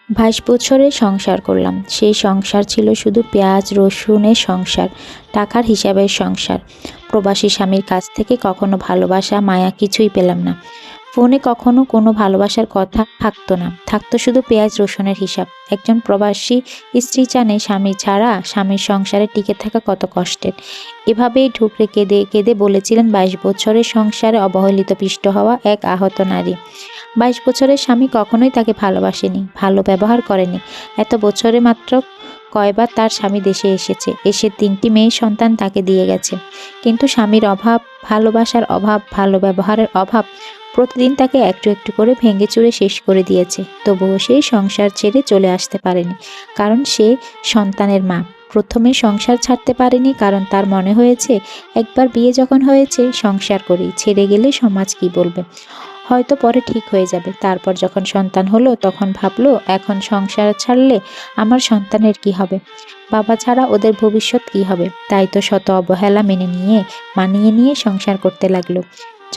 22 বছরের সংসার করলাম। সেই সংসার ছিল শুধু পেঁয়াজ রসুনের সংসার, টাকার হিসাবের সংসার। প্রবাসী স্বামীর কাছ থেকে কখনো ভালোবাসা মায়া কিছুই পেলাম না। ফোনে কখনো কোনো ভালোবাসার কথা থাকতো না, থাকতো শুধু পেঁয়াজ রসুনের হিসাব। একজন প্রবাসী স্ত্রী জানে স্বামী ছাড়া স্বামীর সংসারে টিকে থাকা কত কষ্টের। এভাবেই ঢুকরে কেঁদে কেঁদে বলেছিলেন 22 বছরের সংসারে অবহেলিত পিষ্ট হওয়া এক আহত নারী। 22 বছরের স্বামী কখনোই তাকে ভালোবাসেনি, ভালো ব্যবহার করেনি। এত বছরে মাত্র কয়বার তার স্বামী দেশে এসেছে, এসে 3টি মেয়ে সন্তান তাকে দিয়ে গেছে। কিন্তু স্বামীর অভাব, ভালোবাসার অভাব, ভালো ব্যবহারের অভাব প্রতিদিন তাকে একটু একটু করে ভেঙে চুরে শেষ করে দিয়েছে। তবুও সেই সংসার ছেড়ে চলে আসতে পারেনি, কারণ সে সন্তানের মা। প্রথমে সংসার ছাড়তে পারেনি কারণ তার মনে হয়েছে একবার বিয়ে যখন হয়েছে সংসার করি, ছেড়ে গেলে সমাজ কি বলবে, হয়তো পরে ঠিক হয়ে যাবে। তারপর যখন সন্তান হলো তখন ভাবলো এখন সংসার ছাড়লে আমার সন্তানের কি হবে, বাবা ছাড়া ওদের ভবিষ্যৎ কি হবে। তাই তো শত অবহেলা মানিয়ে নিয়ে সংসার করতে লাগলো।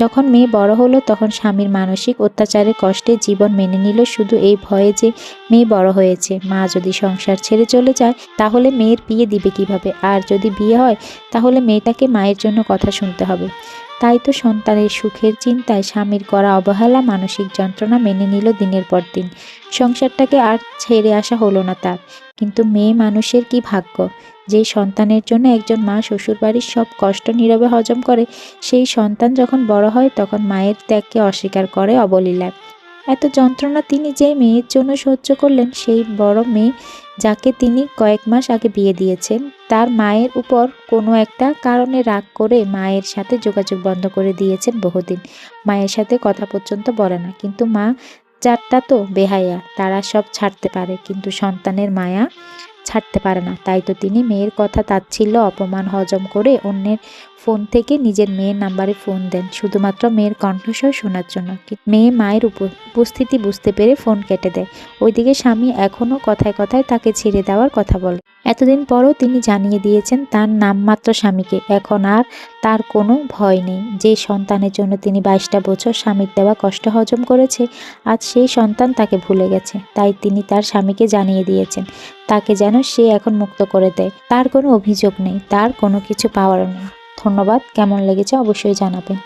যখন মেয়ে বড় হলো তখন স্বামীর মানসিক অত্যাচারে কষ্টে জীবন মেনে নিল, শুধু এই ভয়ে যে মেয়ে বড় হয়েছে, মা যদি সংসার ছেড়ে চলে যায় তাহলে মেয়ের বিয়ে দিবে কিভাবে, আর যদি বিয়ে হয় তাহলে মেয়েটাকে মায়ের জন্য কথা শুনতে হবে। তাই তো সন্তানের সুখের চিন্তায় স্বামীর করা অবহেলা, মানসিক যন্ত্রণা মেনে নিল দিনের পর দিন। সংসারটাকে আর ছেড়ে আসা হলো না তার। কিন্তু মেয়ে মানুষের কি ভাগ্য, যে সন্তানের জন্য একজন মা শ্বশুরবাড়ির সব কষ্ট নীরবে হজম করে, সেই সন্তান যখন বড় হয় তখন মায়ের ত্যাগকে অস্বীকার করে অবলীলায়। এত যন্ত্রণা তিনি যে মেয়ের জন্য সহ্য করলেন, সেই বড় মেয়ে যাকে তিনি কয়েক মাস আগে বিয়ে দিয়েছেন, তার মায়ের উপর কোনো একটা কারণে রাগ করে মায়ের সাথে যোগাযোগ বন্ধ করে দিয়েছেন বহুদিন। মায়ের সাথে কথা পর্যন্ত বলে না। কিন্তু মা যারটা তো বেহায়া, তারা সব ছাড়তে পারে কিন্তু সন্তানের মায়া ছাড়তে পারে না। তাই তো তিনি মেয়ের কথা তাচ্ছিল্য অপমান হজম করে অন্যের ফোন থেকে নিজের মেয়ের নাম্বারে ফোন দেন, শুধুমাত্র মেয়ের কণ্ঠস্বর শোনার জন্য। মেয়ে মায়ের উপস্থিতি বুঝতে পেরে ফোন কেটে দেয়। ওইদিকে স্বামী এখনও কথায় কথায় তাকে ছেড়ে দেওয়ার কথা বলে। এতদিন পরও তিনি জানিয়ে দিয়েছেন তার নামমাত্র স্বামীকে এখন আর তার কোনো ভয় নেই। যে সন্তানের জন্য তিনি 22টা বছর স্বামীর দেওয়া কষ্ট হজম করেছে, আজ সেই সন্তান তাকে ভুলে গেছে। তাই তিনি তার স্বামীকে জানিয়ে দিয়েছেন তাকে যেন সে এখন মুক্ত করে দেয়। তার কোনো অভিযোগ নেই, তার কোনো কিছু পাওয়ার নেই। ধন্যবাদ। কেমন লেগেছে অবশ্যই জানাবেন।